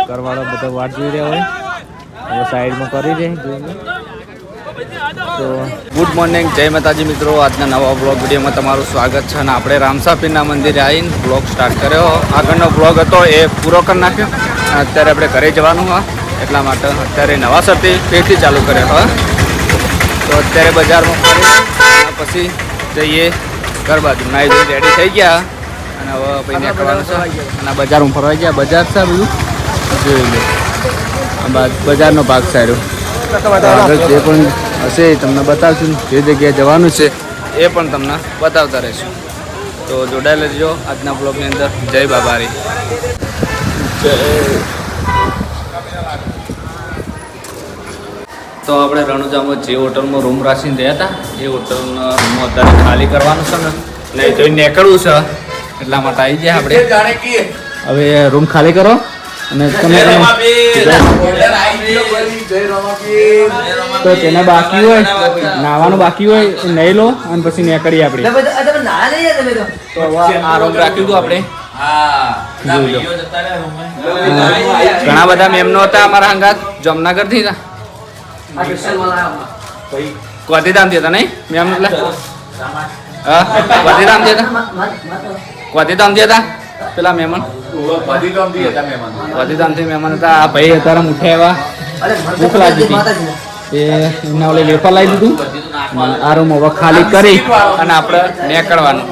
કરવાળો બધો વાટ જોઈ રહ્યા હોય હવે સાઈડમાં કરી દે તો ગુડ મોર્નિંગ જય માતાજી મિત્રો આજના નવા બ્લોગ વિડીયોમાં તમારું સ્વાગત છે અને આપણે રામસાપીરના મંદિરે આવીને બ્લોગ સ્ટાર્ટ કર્યો આગળનો બ્લોગ હતો એ પૂરો કરી નાખ્યો અત્યારે આપણે ઘરે જવાનું હા એટલા માટે અત્યારે નવાસરથી ફેરથી ચાલુ કર્યો હા તો અત્યારે બજારમાં ફરી પછી જઈએ ઘર બાજુ નાઈ ધોઈ રેડી થઈ ગયા અને હવે પછી નીકળવાનું છે અને બજારમાં ફરવા ગયા બજાર છે બધું જોઈ લો બજારનો ભાગ સારો આગળ જે પણ હશે તમને બતાવશું જે જગ્યાએ જવાનું છે એ પણ તમને બતાવતા રહીશું તો જોડાયેલા રહેજો આજના બ્લોગની અંદર જય બાબારી તો આપણે રણુજામાં જે હોટલમાં રૂમ રાખીને રહ્યા હતા એ હોટલનો રૂમ અત્યારે ખાલી કરવાનું છે ને નહીં જોઈને નીકળવું છે એટલા માટે આવી ગયા આપણે હવે રૂમ ખાલી કરો અને તમે તો તેને બાકી હોય નાવાનું બાકી હોય એ નહીં લો અને પછી નીકળીએ આપણે તો આ રૂમ રાખ્યું હતું આપણે ઘણા બધા મેમનો હતા અમારા હંગાત જામનગર થી કોતીધામથી હતા નહીં મેમ એટલે હા કોતીધામથી હતા કોતીધામથી હતા પેલા મહેમાન કોતીધામથી મહેમાન હતા આ ભાઈ અત્યારે ઉઠ્યા એવા ભૂખ લાગી હતી એ એમના ઓલે વેફર લાવી દીધું આ રૂમ હવે ખાલી કરી અને આપણે નીકળવાનું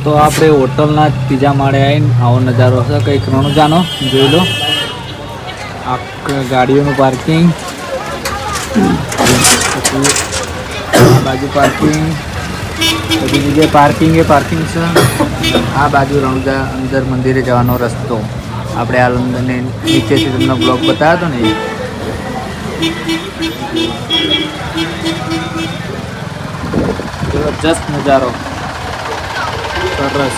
તો આપણે હોટલના ત્રીજા માળે આવીને આવો નજારો હશે કંઈક રણુજાનો જોઈ લો ગાડીઓનું પાર્કિંગ આ બાજુ પાર્કિંગ બધી જગ્યાએ પાર્કિંગ છે આ બાજુ રણુજા અંદર મંદિરે જવાનો રસ્તો આપણે આ લંડનને નીચેથી તમને બ્લોગ બતાવ્યો હતો ને જબરજસ્ત નજારો સરસ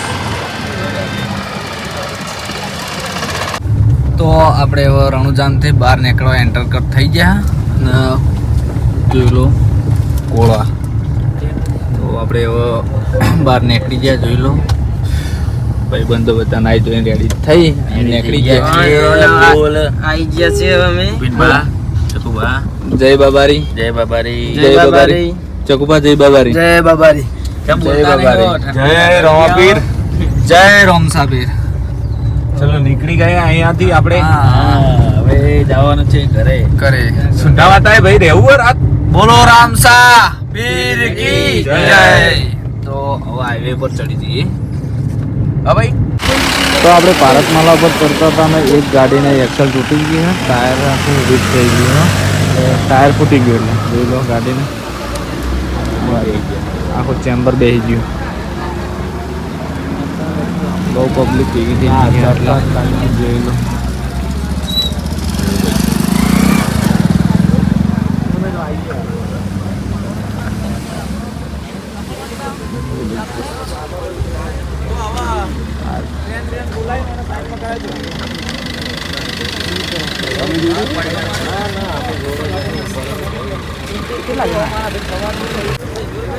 તો આપણે હવે રણુજામથી બહાર નીકળવા એન્ટર થઈ ગયા અને જોઈ લો ગોળા તો આપણે હવે બહાર નીકળી ગયા જોઈ લો ભાઈ બંધો બધા નાઈ ધોઈને રેડી થઈ નીકળી ગયા આવી ગયા છે અમે ચકુબા જય બાબારી જય બાબારી જય બાબારી ચકુબા જય બાબારી જય બાબારી જય બાબારી જય રામાપીર જય રામસાપીર ચલો નીકળી ગયા અહીંયાથી આપણે હવે જવાનું છે ઘરે સુંધાવાતા ભાઈ રહેવું રાત બોલો રામસા પીર કી જય તો હવે હાઈવે પર ચડી જઈએ હા ભાઈ તો આપણે ભારતમાલા પર ચડતા હતા ને એક ગાડીને એક્સલ તૂટી ગઈ છે ટાયર આખું વીક થઈ ગયું ટાયર ફૂટી ગયું એટલે જોઈ લો ગાડીને આખું ચેમ્બર બેસી ગયું બહુ પબ્લિક ભેગી થઈ જોઈ લો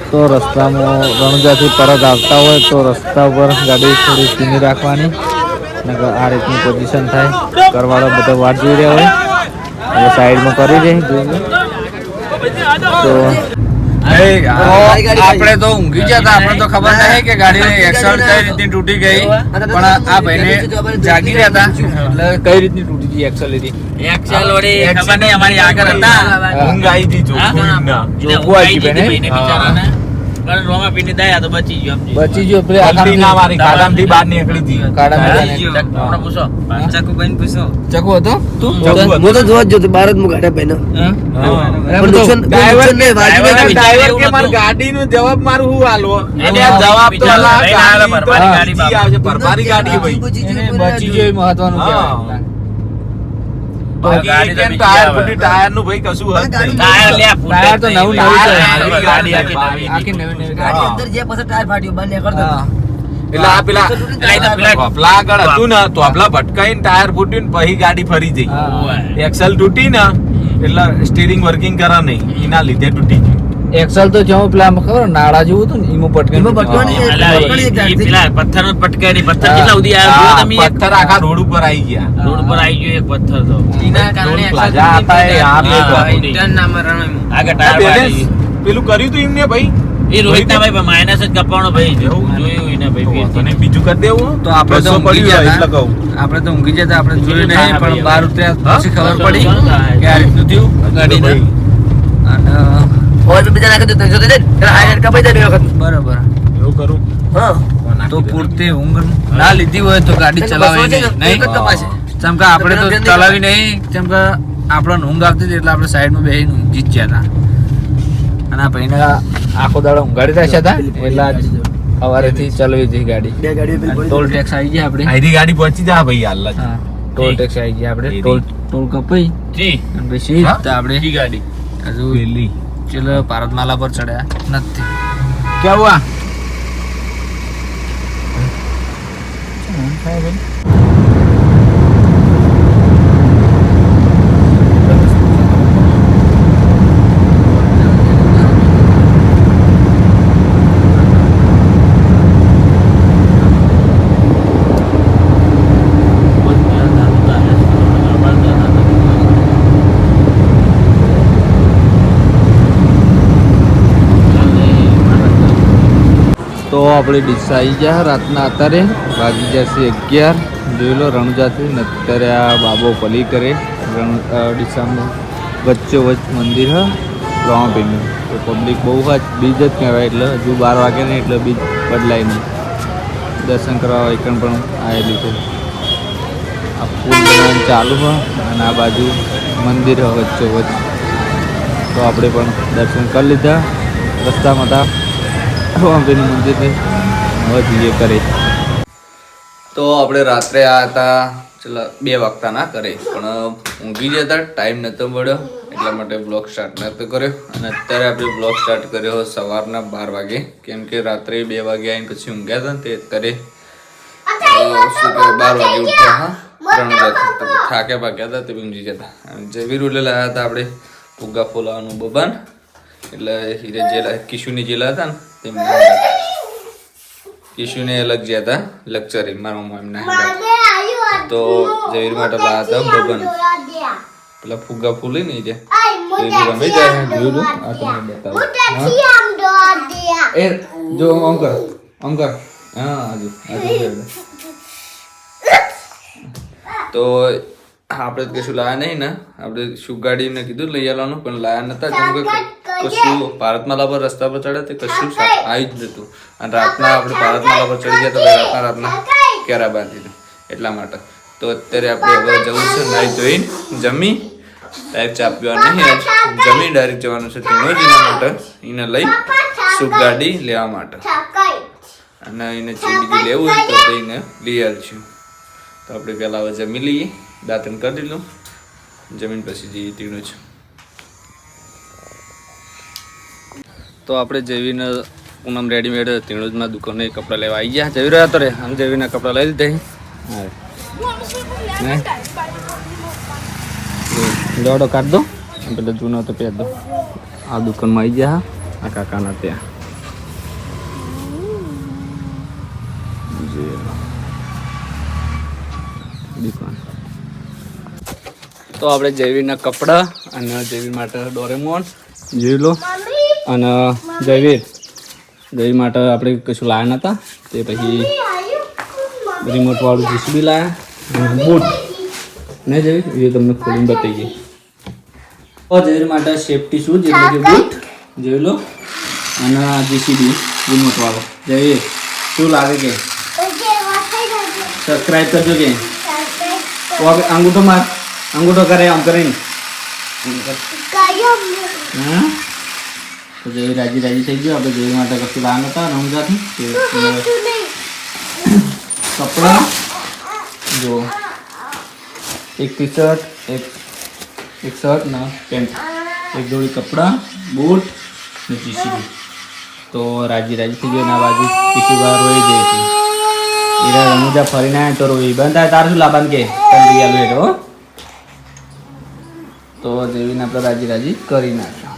તો રસ્તામાં રણુજાથી પરત આવતા હોય તો રસ્તા ઉપર ગાડી થોડી ધીમી રાખવાની આ રીતની પોઝિશન થાય કરવાળો બધો વાટ જોઈ રહ્યા હોય હવે સાઈડમાં કરી દે તો આપણે તો ઊંઘી ગયા હતા આપણે તો ખબર નહીં કે ગાડી એક્સલ કઈ રીતની તૂટી ગઈ પણ આ ભાઈને જાગી રહ્યા હતા એટલે કઈ રીતની તૂટી ગઈ એક્સલ એક્સલ વળી ખબર નહીં અમારી આગળ હતા ઊંઘ આવી હતી જોખું આવી ગઈ બિચારાને પણ રોમા પીને દયા તો બચી ગયો પેલે આખી ના મારી કાડામથી બહાર નીકળી હતી કાડામથી આપણે પૂછો ચકુ ભાઈને પૂછો ચકુ હતો તું હું તો જોવા જ જોતો બાર જ મુ ગાડા ભાઈને પણ ડ્રાઈવર કે માર ગાડીનો જવાબ મારું હું આલવો એટલે જવાબ તો પરબારી ગાડી આવશે પરબારી ગાડી ભાઈ બચી ગયો મહત્વનું કહેવાય ટાયર ફૂટી ટાયર નું ભાઈ કશું હદ નહીં ટાયર તો નવું ગાડી આખી નવી ગાડી અંદર જે પછી ટાયર ફાટ્યો બંને કરતો એટલે આ પેલા ટોપલા આગળ હતું ને ટોપલા ભટકાઈને ટાયર ફૂટ્યું ને પછી ગાડી ફરી જઈ એક્સલ તૂટી ને એટલે સ્ટીરિંગ વર્કિંગ કરા નહીં એના લીધે તૂટી ગયું એક્સલ તો જેવું પેલા ખબર નાળા જેવું હતું ને ઈમો પટકવાની પેલા પથ્થરનો જ પટકાય નહીં. પથ્થર કેટલા સુધી આવ્યો તમે? પથ્થર આખા રોડ ઉપર આવી ગયા. રોડ પર આવી ગયો એક પથ્થર તો. એના કારણે પ્લાઝા હતા એ આ બે આગળ ટાયર બેલેન્સ પેલું કર્યું તું એમને ભાઈ. એ રોહિતના ભાઈ માઇનસ જ કપાવાનો ભાઈ જેવું જોયું એને ભાઈ તને બીજું કરી દેવું તો આપણે તો 200 ઊંઘી પડ્યું ગયા એટલે કહું. આપણે તો ઊંઘી જતા આપણે જોયું નહીં પણ બહાર ઉતર્યા હા? પછી ખબર પડી કે આ રીતનું થયું ગાડીને અને બરાબર એવું કરું તો પૂરતી ઊંઘ ના લીધી હોય તો ગાડી ચલાવી નહીં જેમ કે આપણે તો ચલાવી નહીં જેમ કે આપણને ઊંઘ આવતી હતી એટલે આપણે સાઈડમાં બેસીને ઊંઘી જ ગયા હતા અને આ ભાઈને આખો દાડો ઊંઘાડી રાખ્યા હતા એટલે આજ સવારેથી ચલાવી હતી ગાડી ટોલ ટેક્સ આવી ગયા આપણે આઈરી ગાડી પહોંચી જા ભાઈ હાલ જ. હા ટોલ ટેક્સ આવી ગયા આપણે ટોલ કપાઈ જી અને પછી હા? આપણે જી ગાડી હજુ પેલી ચલો ભારતમાલા પર ચડ્યા નથી ક્યાં હુઆ તો આપણે ડીસા આવી ગયા રાતના અત્યારે વાગી જશે 11 જોઈ લો રણુજાથી ને અત્યારે આ બાબો પલી કરે ડીસામાં વચ્ચે વચ્ચ મંદિર હ રામાપીરનું તો પબ્લિક બહુ જ બીજ જ કહેવાય એટલે હજુ 12 વાગે નહીં એટલે બીજ બદલાય નહીં દર્શન કરવા એકણ પણ આવેલું છે આ ફૂલ બનાવવાનું ચાલુ હોય અને આ બાજુ મંદિર હ વચ્ચે વચ્ચ તો આપણે પણ દર્શન કરી લીધા રસ્તામાં હતા રામાપીરનું મંદિર છે હવે જઈએ કરે તો આપણે રાત્રે આ હતા ચલો 2 વાગતાના કરે પણ ઊંઘી જતા ટાઈમ નહોતો મળ્યો એટલા માટે બ્લોગ સ્ટાર્ટ નહોતો કર્યો અને અત્યારે આપણે બ્લોગ સ્ટાર્ટ કર્યો સવારના 12 વાગે કેમ કે રાત્રે 2 વાગે આવીને પછી ઊંઘ્યા હતા ને તે અત્યારે શું કહેવાય 12 વાગે ઉઠ્યા હા 3 વાગે થાક્યા પાક્યા હતા તે ઊંઘી જતા અને જયવીર ઉલે લાવ્યા હતા આપણે ફુગ્ગા ફોલાવાનું બબાન એટલે હીરે જેલા કિશુની જેલા હતા ને તેમને કિશુને અલગ જ્યાં હતા લેક્ચરિંગ મારા મમ્મા એમના તો જયવીર માટે લાવ્યા હતા બબન પેલા ફુગ્ગા ફૂલી નહીં જ્યાં રમી જાય જોયું આ તમને બતાવો એ જો આમ કર હા હજુ તો આપણે કશું લાયા નહીં ને આપણે શું ગાડીને કીધું લઈ આવવાનું પણ લાયા નતા કેમ કે કશું ભારતમાલા પર રસ્તા પર ચડ્યા તે કશું આવી જ નતું અને રાતના આપણે ભારતમાલા પર ચડી ગયા તો રાતના કેરા બાંધી દીધું એટલા માટે તો અત્યારે આપણે હવે જવું છે નાઈ ધોઈને જમી ડાયરેક્ટ ચા પીવા નહીં જમી ડાયરેક્ટ જવાનું છે તિનોજીના માટે એને લઈ શું ગાડી લેવા માટે અને એને જે બીજું લેવું હોય તો એને લઈ આવીશું તો આપણે પહેલાં હવે જમી લઈએ દાંતણ કરી દીધું જમીન પછી જઈએ તીણું જ તો આપણે જયવીને પૂનમ રેડીમેડ તીણુજમાં દુકાને કપડાં લેવા આવી ગયા જયવીર હતો રે આમ જયવીરના કપડાં લઈ લીધા હા દોડો કાઢ દો પેલા જૂનો તો પહેર દો આ દુકાનમાં આવી ગયા આ કાકાના ત્યાં દુકાન તો આપણે જયવીરના કપડાં અને જયવીર માટે ડોરેમોન જોઈ લો અને જયવીર માટે આપણે કશું લાયા નહોતા તે પછી રિમોટ વાળું જીસીબી લાયા બૂટ નહીં જયવીર એ તમને ખોલીને બતાવીએ તો જયવીર માટે સેફટી શૂઝ એટલે કે બૂટ જોઈ લો અને જીસીબી રિમોટ વાળો જયવીર શું લાગે કે સબસ્ક્રાઈબ કરજો કે અંગૂઠો કરે આમ કરીને હા તો જેવી રાજી થઈ ગયો આપણે જેવી માટે કશું લાવ નતા રમજાથી કપડાં જો એક ટી શર્ટ એક શર્ટ ને પેન્ટ એક જોડી કપડાં બૂટ ને જીસીબી તો રાજી થઈ ગયો ના બાજુ પીસી બહાર રોઈ દે છે એના રમુજા ફરીને આવ્યા તો રોઈ બંધ તાર શું લાભાન કે કરી આલું તો જેવીને આપણે રાજી કરી નાખ્યો